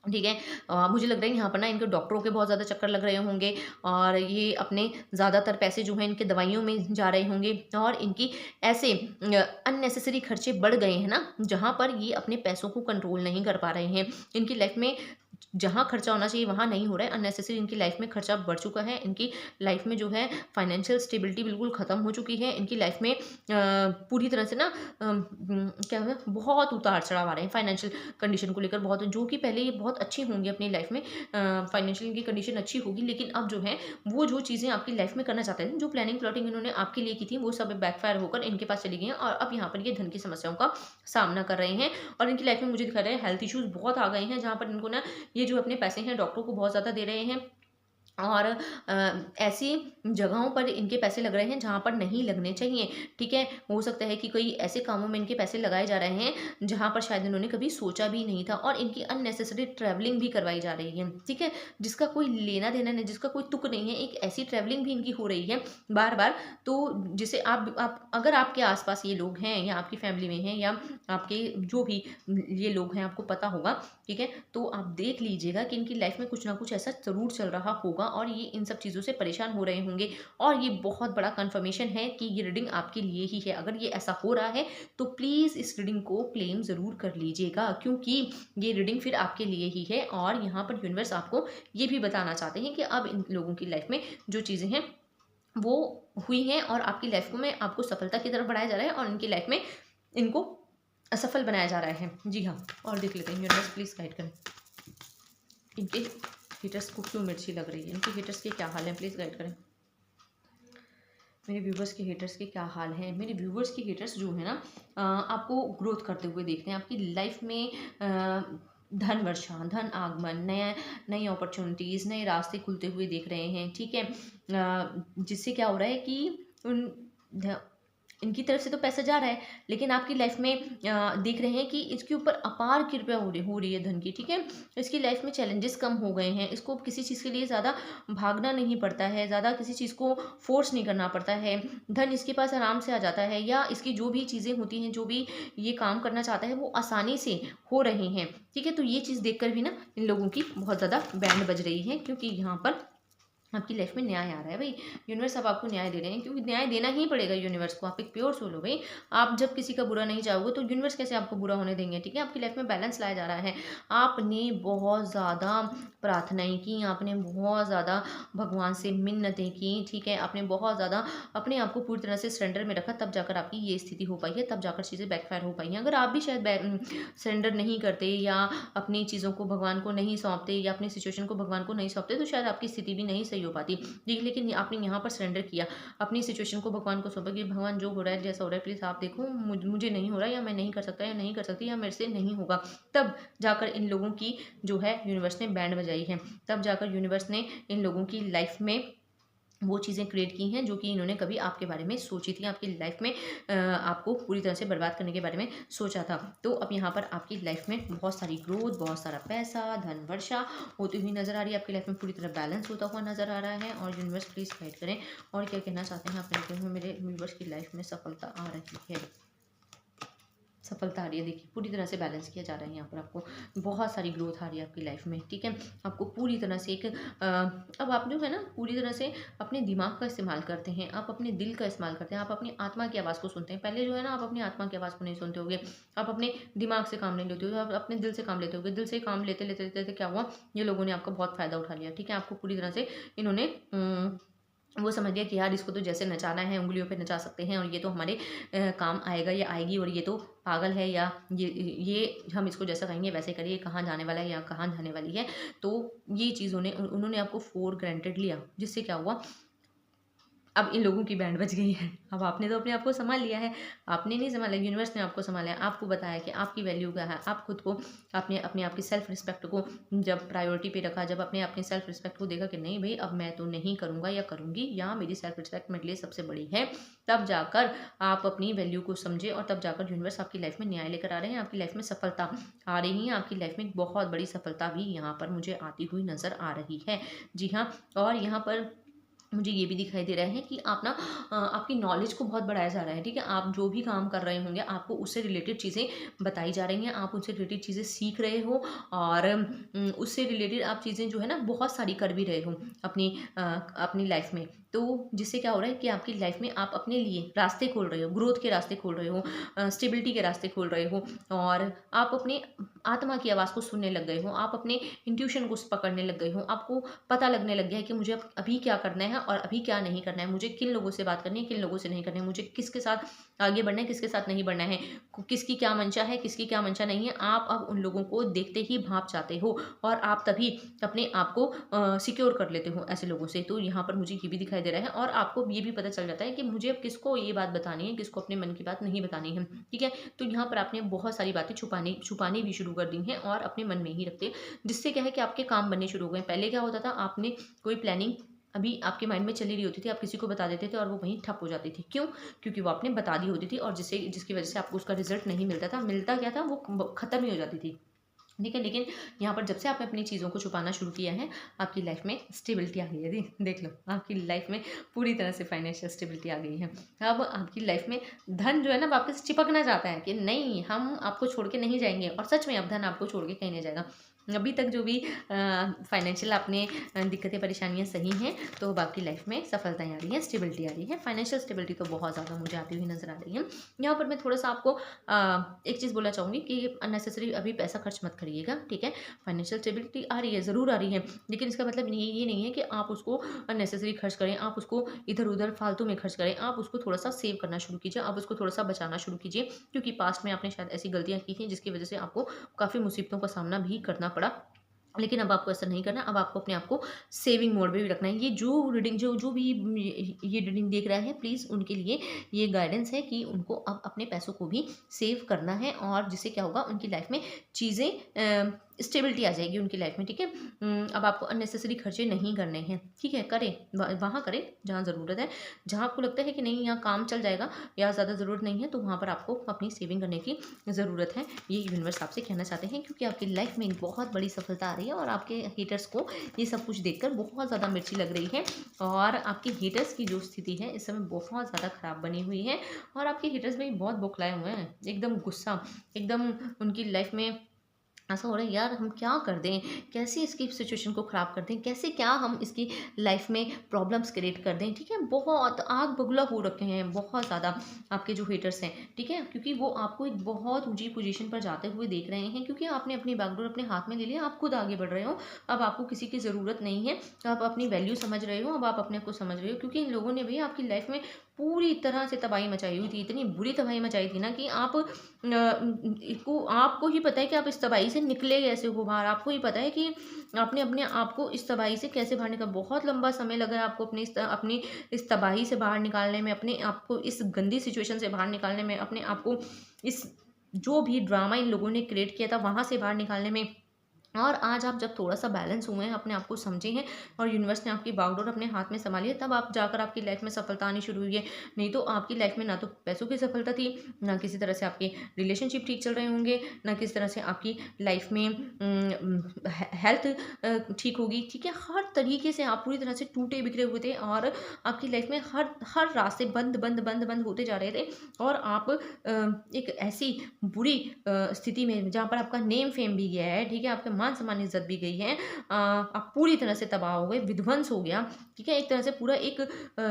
ठीक है। मुझे लग रहा है यहाँ पर ना इनके डॉक्टरों के बहुत ज़्यादा चक्कर लग रहे होंगे और ये अपने ज़्यादातर पैसे जो हैं इनके दवाइयों में जा रहे होंगे और इनकी ऐसे अननेसेसरी खर्चे बढ़ गए हैं ना, जहाँ पर ये अपने पैसों को कंट्रोल नहीं कर पा रहे हैं। इनकी लाइफ में जहाँ खर्चा होना चाहिए वहाँ नहीं हो रहा है, अननेसेसरी इनकी लाइफ में खर्चा बढ़ चुका है। इनकी लाइफ में जो है फाइनेंशियल स्टेबिलिटी बिल्कुल ख़त्म हो चुकी है। इनकी लाइफ में पूरी तरह से ना क्या है, बहुत उतार चढ़ाव आ रहे हैं फाइनेंशियल कंडीशन को लेकर, बहुत, जो कि पहले ये बहुत अच्छी होंगी अपनी लाइफ में, फाइनेंशियल इनकी कंडीशन अच्छी होगी, लेकिन अब जो है वो जो चीज़ें आपकी लाइफ में करना चाहते थे, जो प्लानिंग प्लॉटिंग इन्होंने आपके लिए की थी, वो सब बैकफायर होकर इनके पास चली गई हैं और अब यहाँ पर ये धन की समस्याओं का सामना कर रहे हैं। और इनकी लाइफ में मुझे दिखा रहा है हेल्थ इश्यूज बहुत आ गए हैं, जहाँ पर इनको ना ये जो अपने पैसे हैं डॉक्टरों को बहुत ज़्यादा दे रहे हैं और ऐसी जगहों पर इनके पैसे लग रहे हैं जहाँ पर नहीं लगने चाहिए, ठीक है। हो सकता है कि कोई ऐसे कामों में इनके पैसे लगाए जा रहे हैं जहाँ पर शायद इन्होंने कभी सोचा भी नहीं था और इनकी अननेसेसरी ट्रैवलिंग भी करवाई जा रही है, ठीक है, जिसका कोई लेना देना नहीं, जिसका कोई तुक नहीं है। एक ऐसी ट्रैवलिंग भी इनकी हो रही है बार बार, तो जिसे आप अगर आपके आसपास ये लोग हैं या आपकी फैमिली में हैं या आपके जो भी ये लोग हैं आपको पता होगा, ठीक है, तो आप देख लीजिएगा कि इनकी लाइफ में कुछ ना कुछ ऐसा ज़रूर चल रहा होगा और ये इन सब चीज़ों से परेशान हो रहे होंगे और ये बहुत बड़ा कंफर्मेशन है कि ये रीडिंग आपके लिए ही है। अगर ये ऐसा हो रहा है तो प्लीज़ इस रीडिंग को क्लेम ज़रूर कर लीजिएगा, क्योंकि ये रीडिंग फिर आपके लिए ही है और यहाँ पर यूनिवर्स आपको ये भी बताना चाहते हैं कि अब इन लोगों की लाइफ में जो चीज़ें हैं वो हुई हैं और आपकी लाइफ में आपको सफलता की तरफ बढ़ाया जा रहा है और इनकी लाइफ में इनको असफल बनाया जा रहा है। जी हाँ, और देख लेते हैं यूनिवर्स प्लीज़ गाइड करें, इनके हेटर्स को क्यों मिर्ची लग रही है, इनके हेटर्स के क्या हाल है, प्लीज़ गाइड करें। मेरे व्यूवर्स के हेटर्स के क्या हाल हैं। मेरे व्यूवर्स के हेटर्स जो है ना आपको ग्रोथ करते हुए देखते हैं, आपकी लाइफ में धन वर्षा, धन आगमन, नई अपॉर्चुनिटीज़, नए रास्ते खुलते हुए देख रहे हैं, ठीक है। जिससे क्या हो रहा है कि इनकी तरफ से तो पैसा जा रहा है लेकिन आपकी लाइफ में देख रहे हैं कि इसके ऊपर अपार कृपया हो रही है धन की, ठीक है। इसकी लाइफ में चैलेंजेस कम हो गए हैं, इसको किसी चीज़ के लिए ज़्यादा भागना नहीं पड़ता है, ज़्यादा किसी चीज़ को फोर्स नहीं करना पड़ता है, धन इसके पास आराम से आ जाता है या इसकी जो भी चीज़ें होती हैं, जो भी ये काम करना चाहता है वो आसानी से हो रहे हैं, ठीक है। तो ये चीज़ देख कर भी ना इन लोगों की बहुत ज़्यादा बैंड बज रही है, क्योंकि यहाँ पर आपकी लाइफ में न्याय आ रहा है भाई। यूनिवर्स अब आपको न्याय दे रहे हैं, क्योंकि न्याय देना ही पड़ेगा यूनिवर्स को। आप एक प्योर सोल हो भाई। आप जब किसी का बुरा नहीं चाहोगे तो यूनिवर्स कैसे आपको बुरा होने देंगे, ठीक है। आपकी लाइफ में बैलेंस लाया जा रहा है। आपने बहुत ज़्यादा प्रार्थनाएं की, आपने बहुत ज़्यादा भगवान से मिन्नतें की, ठीक है। आपने बहुत ज़्यादा अपने आप को पूरी तरह से सरेंडर में रखा, तब जाकर आपकी ये स्थिति हो पाई है, तब जाकर चीज़ें बैकफायर हो पाई हैं। अगर आप भी शायद सरेंडर नहीं करते या अपनी चीज़ों को भगवान को नहीं सौंपते या अपनी सिचुएशन को भगवान को नहीं सौंपते, तो शायद आपकी स्थिति भी नहीं सही हो पाती। लेकिन आपने यहाँ पर सरेंडर किया, अपनी सिचुएशन को भगवान को सौंपा कि भगवान जो हो रहा है, जैसा हो रहा है, प्लीज़ आप देखो, मुझे नहीं हो रहा, या मैं नहीं कर सकता या नहीं कर सकती, या मेरे से नहीं होगा। तब जाकर इन लोगों की जो है यूनिवर्स ने बैंड बजाई है। तब जाकर यूनिवर्स ने इन लोगों की लाइफ में वो चीज़ें क्रिएट की हैं जो कि इन्होंने कभी आपके बारे में सोची थी, आपकी लाइफ में आपको पूरी तरह से बर्बाद करने के बारे में सोचा था। तो अब यहाँ पर आपकी लाइफ में बहुत सारी ग्रोथ, बहुत सारा पैसा, धन वर्षा होती हुई नज़र आ रही है। आपकी लाइफ में पूरी तरह बैलेंस होता हुआ नज़र आ रहा है। और यूनिवर्स प्लीज़ गाइड करें और क्या कहना चाहते हैं आप लोगों में। मेरे यूनिवर्स की लाइफ में सफलता आ रही है, सफलता आ रही है। देखिए पूरी तरह से बैलेंस किया जा रहा है। यहाँ पर आपको बहुत सारी ग्रोथ आ रही है आपकी लाइफ में, ठीक है। आपको पूरी तरह से अब आप जो है ना पूरी तरह से अपने दिमाग का इस्तेमाल करते हैं, आप अपने दिल का इस्तेमाल करते हैं, आप अपनी आत्मा की आवाज़ को सुनते हैं। पहले जो है ना आप अपनी आत्मा की आवाज़ को नहीं सुनते होगे, आप अपने दिमाग से काम नहीं लेते हो, आप अपने दिल से काम लेते होगे। दिल से काम लेते लेते लेते लेते क्या हुआ, ये लोगों ने आपका बहुत फ़ायदा उठा लिया, ठीक है। आपको पूरी तरह से इन्होंने वो समझ लिया कि यार इसको तो जैसे नचाना है उंगलियों पे नचा सकते हैं, और ये तो हमारे काम आएगा या आएगी, और ये तो पागल है, या ये हम इसको जैसा कहेंगे वैसे करिए, कहाँ जाने वाला है या कहाँ जाने वाली है। तो ये चीज़ों ने उन्होंने आपको फॉर ग्रांटेड लिया, जिससे क्या हुआ, अब इन लोगों की बैंड बज गई है। अब आपने तो अपने आप को संभाल लिया है, आपने नहीं संभाला, यूनिवर्स ने आपको संभाला है, आपको बताया कि आपकी वैल्यू क्या है। आप खुद को आपने अपने आप की सेल्फ रिस्पेक्ट को जब प्रायोरिटी पे रखा, जब अपने अपनी सेल्फ रिस्पेक्ट को देखा कि नहीं भाई अब मैं तो नहीं करूँगा या करूँगी, या मेरी सेल्फ रिस्पेक्ट मेरे लिए सबसे बड़ी है, तब जाकर आप अपनी वैल्यू को समझे, और तब जाकर यूनिवर्स आपकी लाइफ में न्याय लेकर आ रहे हैं। आपकी लाइफ में सफलता आ रही है, आपकी लाइफ में बहुत बड़ी सफलता भी यहाँ पर मुझे आती हुई नज़र आ रही है। जी हाँ, और यहाँ पर मुझे ये भी दिखाई दे रहा है कि आप ना आपकी नॉलेज को बहुत बढ़ाया जा रहा है, ठीक है। आप जो भी काम कर रहे होंगे आपको उससे रिलेटेड चीज़ें बताई जा रही हैं, आप उससे रिलेटेड चीज़ें सीख रहे हो, और उससे रिलेटेड आप चीज़ें जो है ना बहुत सारी कर भी रहे हो अपनी लाइफ में। तो जिससे क्या हो रहा है कि आपकी लाइफ में आप अपने लिए रास्ते खोल रहे हो, ग्रोथ के रास्ते खोल रहे हो, स्टेबिलिटी के रास्ते खोल रहे हो, और आप अपने आत्मा की आवाज़ को सुनने लग गए हो, आप अपने इंट्यूशन को पकड़ने लग गए हो। आपको पता लगने लग गया है कि मुझे अभी क्या करना है और अभी क्या नहीं करना है, मुझे किन लोगों से बात करनी है, किन लोगों से नहीं करनी है, मुझे किसके साथ आगे बढ़ना है, किसके साथ नहीं बढ़ना है, किसकी क्या मंशा है, किसकी क्या मंशा नहीं है। आप अब उन लोगों को देखते ही भाप जाते हो, और आप तभी अपने आप को सिक्योर कर लेते हो ऐसे लोगों से। तो यहाँ पर मुझे ये भी दिखाई दे रहा है, और आपको ये भी पता चल जाता है कि मुझे अब किसको ये बात बतानी है, किसको अपने मन की बात नहीं बतानी है, ठीक है। तो यहाँ पर आपने बहुत सारी बातें छुपानी भी शुरू कर दी हैं, और अपने मन में ही रखते, जिससे क्या है कि आपके काम बनने शुरू हो गए। पहले क्या होता था, आपने कोई प्लानिंग अभी आपके माइंड में चली रही होती थी, आप किसी को बता देते थे और वो वहीं ठप हो जाती थी। क्यों? क्योंकि वो आपने बता दी होती थी, और जिसकी वजह से आपको उसका रिजल्ट नहीं मिलता था। मिलता क्या था, वो खत्म ही हो जाती थी, ठीक है। लेकिन यहाँ पर जब से आपने अपनी चीज़ों को छुपाना शुरू किया है, आपकी लाइफ में स्टेबिलिटी आ गई है। देख लो, आपकी लाइफ में पूरी तरह से फाइनेंशियल स्टेबिलिटी आ गई है। अब आपकी लाइफ में धन जो है ना वापस चिपकना चाहता है कि नहीं, हम आपको छोड़ के नहीं जाएंगे, और सच में अब धन आपको छोड़ के कहीं नहीं जाएगा। अभी तक जो भी फाइनेंशियल आपने दिक्कतें परेशानियां सही हैं, तो अब आपकी लाइफ में सफलताएं आ रही हैं, स्टेबिलिटी आ रही है। फाइनेंशियल स्टेबिलिटी तो बहुत ज़्यादा मुझे आती हुई नजर आ रही है। यहाँ पर मैं थोड़ा सा आपको एक चीज़ बोलना चाहूँगी कि अननेसेसरी अभी पैसा खर्च मत करिएगा, ठीक है। फाइनेंशियल स्टेबिलिटी आ रही है, ज़रूर आ रही है, लेकिन इसका मतलब ये नहीं है कि आप उसको अननेसेसरी खर्च करें, आप उसको इधर उधर फालतू में खर्च करें। आप उसको थोड़ा सा सेव करना शुरू कीजिए, आप उसको थोड़ा सा बचाना शुरू कीजिए, क्योंकि पास्ट में आपने शायद ऐसी गलतियाँ की थी जिसकी वजह से आपको काफ़ी मुसीबतों का सामना भी करना पड़ा। लेकिन अब आपको ऐसा नहीं करना, अब आपको अपने आप को सेविंग मोड में भी रखना है। ये जो रीडिंग जो भी ये रीडिंग देख रहा है, प्लीज़ उनके लिए ये गाइडेंस है कि उनको अब अपने पैसों को भी सेव करना है, और जिससे क्या होगा, उनकी लाइफ में चीज़ें स्टेबिलिटी आ जाएगी उनकी लाइफ में, ठीक है। अब आपको अननेसेसरी खर्चे नहीं करने हैं, ठीक है। करें वहाँ करें जहाँ ज़रूरत है, जहाँ आपको लगता है कि नहीं यहाँ काम चल जाएगा या ज़्यादा ज़रूरत नहीं है, तो वहाँ पर आपको अपनी सेविंग करने की ज़रूरत है। ये यूनिवर्स आपसे कहना चाहते हैं, क्योंकि आपकी लाइफ में एक बहुत बड़ी सफलता आ रही है, और आपके हेटर्स को ये सब कुछ देखकर बहुत ज़्यादा मिर्ची लग रही है, और आपके हेटर्स की जो स्थिति है इस समय बहुत ज़्यादा ख़राब बनी हुई है, और आपके हेटर्स भी बहुत बौखलाए हुए हैं, एकदम गुस्सा, एकदम उनकी लाइफ में ऐसा हो रहा है यार हम क्या कर दें, कैसे इसकी सिचुएशन को ख़राब कर दें, कैसे क्या हम इसकी लाइफ में प्रॉब्लम्स क्रिएट कर दें, ठीक है। बहुत आग बगुला हो रखे हैं बहुत ज़्यादा आपके जो हेटर्स हैं, ठीक है, क्योंकि वो आपको एक बहुत ऊंची पोजीशन पर जाते हुए देख रहे हैं, क्योंकि आपने अपनी बैकडोर अपने हाथ में ले लिया, आप खुद आगे बढ़ रहे हो। अब आपको किसी की ज़रूरत नहीं है, आप अपनी वैल्यू समझ रहे हो, अब आप अपने आप को समझ रहे हो, क्योंकि इन लोगों ने भी आपकी लाइफ में पूरी तरह से तबाही मचाई हुई थी, इतनी बुरी तबाही मचाई थी ना कि आप को आपको ही पता है कि आप इस तबाही से निकले कैसे हो बाहर। आपको ही पता है कि आपने अपने आप को इस तबाही से कैसे बाहर निकला। बहुत लंबा समय लगा है आपको अपनी इस तबाही से बाहर निकालने में, अपने आप को इस गंदी सिचुएशन से बाहर निकालने में, अपने आप को इस जो भी ड्रामा इन लोगों ने क्रिएट किया था वहाँ से बाहर निकालने में। और आज आप जब थोड़ा सा बैलेंस हुए हैं, अपने आप को समझे हैं और यूनिवर्स ने आपकी बागडोर अपने हाथ में संभाली है, तब आप जाकर आपकी लाइफ में सफलता आनी शुरू हुई है। नहीं तो आपकी लाइफ में ना तो पैसों की सफलता थी, ना किसी तरह से आपके रिलेशनशिप ठीक चल रहे होंगे, ना किसी तरह से आपकी लाइफ में हेल्थ ठीक होगी, ठीक है। हर तरीके से आप पूरी तरह से टूटे बिखरे हुए थे और आपकी लाइफ में हर हर रास्ते बंद बंद बंद बंद होते जा रहे थे। और आप एक ऐसी बुरी स्थिति में जहाँ पर आपका नेम फेम भी गया है, ठीक है, आपके मान सम्मान इज्जत भी गई है, आप पूरी तरह से तबाह हो गए, विध्वंस हो गया, ठीक है। एक तरह से पूरा एक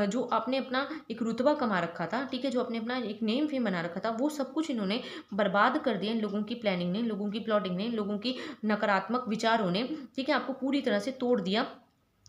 जो आपने अपना एक रुतबा कमा रखा था, ठीक है, जो आपने अपना एक नेम फेम बना रखा था, वो सब कुछ इन्होंने बर्बाद कर दिया। इन लोगों की प्लानिंग ने, इन लोगों की प्लॉटिंग ने, इन लोगों की नकारात्मक विचारों ने, ठीक है, आपको पूरी तरह से तोड़ दिया,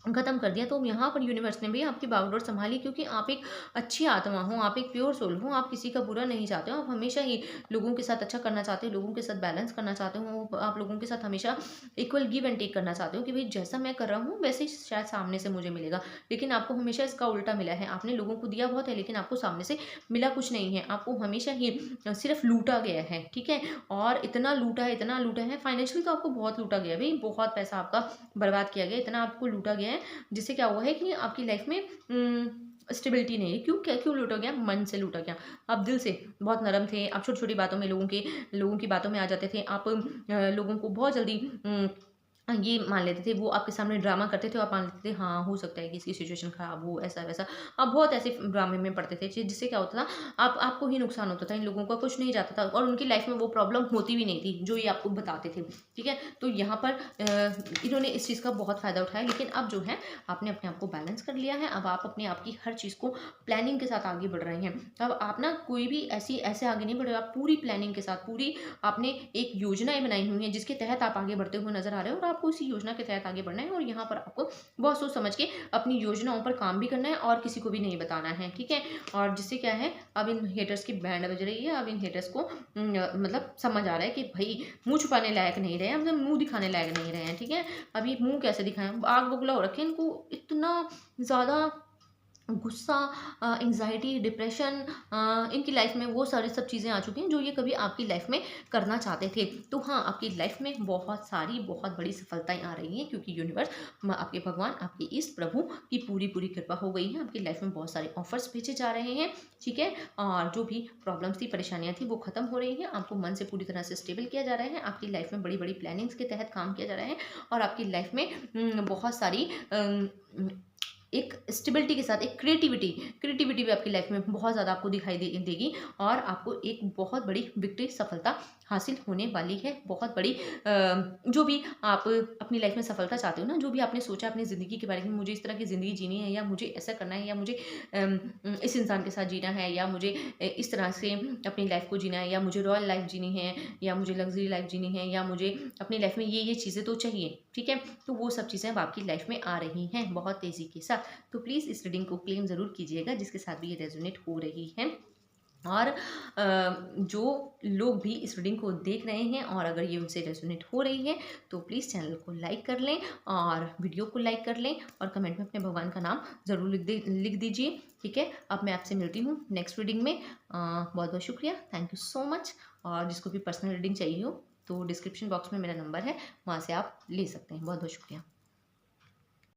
खत्म कर दिया। तो यहाँ पर यूनिवर्स ने भी आपकी बागडोर संभाली, क्योंकि आप एक अच्छी आत्मा हो, आप एक प्योर सोल हो, आप किसी का बुरा नहीं चाहते हो, आप हमेशा ही लोगों के साथ अच्छा करना चाहते हो, लोगों के साथ बैलेंस करना चाहते हो, आप लोगों के साथ हमेशा इक्वल गिव एंड टेक करना चाहते हो कि भाई जैसा मैं कर रहा हूँ वैसे ही शायद सामने से मुझे मिलेगा। लेकिन आपको हमेशा इसका उल्टा मिला है, आपने लोगों को दिया बहुत है लेकिन आपको सामने से मिला कुछ नहीं है, आपको हमेशा ही सिर्फ लूटा गया है, ठीक है। और इतना लूटा है, इतना लूटा है, फाइनेंशियली तो आपको बहुत लूटा गया भाई, बहुत पैसा आपका बर्बाद किया गया, इतना आपको लूटा गया है, जिससे क्या हुआ है कि आपकी लाइफ में स्टेबिलिटी नहीं है। क्यों लूटा गया? मन से लूटा गया। आप दिल से बहुत नरम थे, आप छोटी छोटी बातों में लोगों की बातों में आ जाते थे, आप लोगों को बहुत जल्दी ये मान लेते थे, वो आपके सामने ड्रामा करते थे, आप मान लेते थे हाँ हो सकता है कि इसकी सिचुएशन खराब हो, ऐसा वैसा। आप बहुत ऐसे ड्रामे में पड़ते थे जिससे क्या होता था, आपको ही नुकसान होता था, इन लोगों का कुछ नहीं जाता था और उनकी लाइफ में वो प्रॉब्लम होती भी नहीं थी जो ये आपको बताते थे, ठीक है। तो यहाँ पर इन्होंने इस चीज़ का बहुत फ़ायदा उठाया। लेकिन अब जो है आपने अपने आप को बैलेंस कर लिया है, अब आप अपने आप की हर चीज़ को प्लानिंग के साथ आगे बढ़ रहे हैं। अब आप ना कोई भी ऐसे आगे नहीं बढ़ रहे, आप पूरी प्लानिंग के साथ, पूरी आपने एक योजनाएं बनाई हुई हैं जिसके तहत आप आगे बढ़ते हुए नजर आ रहे हो और आपको इसी योजना के तहत आगे बढ़ना है। और यहाँ पर आपको बहुत सोच समझ के अपनी योजनाओं पर काम भी करना है और किसी को भी नहीं बताना है, ठीक है। और जिससे क्या है, अब इन हेटर्स की बैंड बज रही है, अब इन हेटर्स को मतलब समझ आ रहा है कि भाई मुंह छुपाने लायक नहीं रहे, मतलब मुंह दिखाने लायक नहीं रहे हैं, ठीक है। अभी मुंह कैसे दिखाएं, आग बबूला हो रखे हैं, इनको इतना ज़्यादा गुस्सा, एंग्जाइटी, डिप्रेशन, इनकी लाइफ में वो सारी सब चीज़ें आ चुकी हैं जो ये कभी आपकी लाइफ में करना चाहते थे। तो हाँ, आपकी लाइफ में बहुत बड़ी सफलताएं आ रही हैं, क्योंकि यूनिवर्स, आपके भगवान, आपके इष्ट प्रभु की पूरी कृपा हो गई है। आपकी लाइफ में बहुत सारे ऑफर्स भेजे जा रहे हैं, ठीक है। और जो भी प्रॉब्लम्स थी, परेशानियाँ थी, वो खत्म हो रही हैं। आपको मन से पूरी तरह से स्टेबल किया जा रहा है, आपकी लाइफ में बड़ी बड़ी प्लानिंग्स के तहत काम किया जा रहा है और आपकी लाइफ में बहुत सारी एक स्टेबिलिटी के साथ एक क्रिएटिविटी भी आपकी लाइफ में बहुत ज़्यादा आपको दिखाई देगी और आपको एक बहुत बड़ी विक्ट्री, सफलता हासिल होने वाली है। बहुत बड़ी जो भी आप अपनी लाइफ में सफलता चाहते हो ना, जो भी आपने सोचा अपनी ज़िंदगी के बारे में, मुझे इस तरह की ज़िंदगी जीनी है, या मुझे ऐसा करना है, या मुझे इस इंसान के साथ जीना है, या मुझे इस तरह से अपनी लाइफ को जीना है, या मुझे रॉयल लाइफ जीनी है, या मुझे लग्जरी लाइफ जीनी है, या मुझे अपनी लाइफ में ये चीज़ें तो चाहिए, ठीक है। तो वो सब चीज़ें अब आपकी लाइफ में आ रही हैं बहुत तेज़ी के साथ। तो प्लीज़ इस रीडिंग को क्लेम ज़रूर कीजिएगा जिसके साथ भी ये रेजोनेट हो रही है। और जो लोग भी इस रीडिंग को देख रहे हैं और अगर ये उनसे रेजोनेट हो रही है तो प्लीज़ चैनल को लाइक कर लें और वीडियो को लाइक कर लें और कमेंट में अपने भगवान का नाम ज़रूर लिख दीजिए, ठीक है। अब मैं आपसे मिलती हूँ नेक्स्ट रीडिंग में। बहुत बहुत शुक्रिया, थैंक यू सो मच। और जिसको भी पर्सनल रीडिंग चाहिए हो तो डिस्क्रिप्शन बॉक्स में मेरा नंबर है, वहाँ से आप ले सकते हैं। बहुत बहुत शुक्रिया।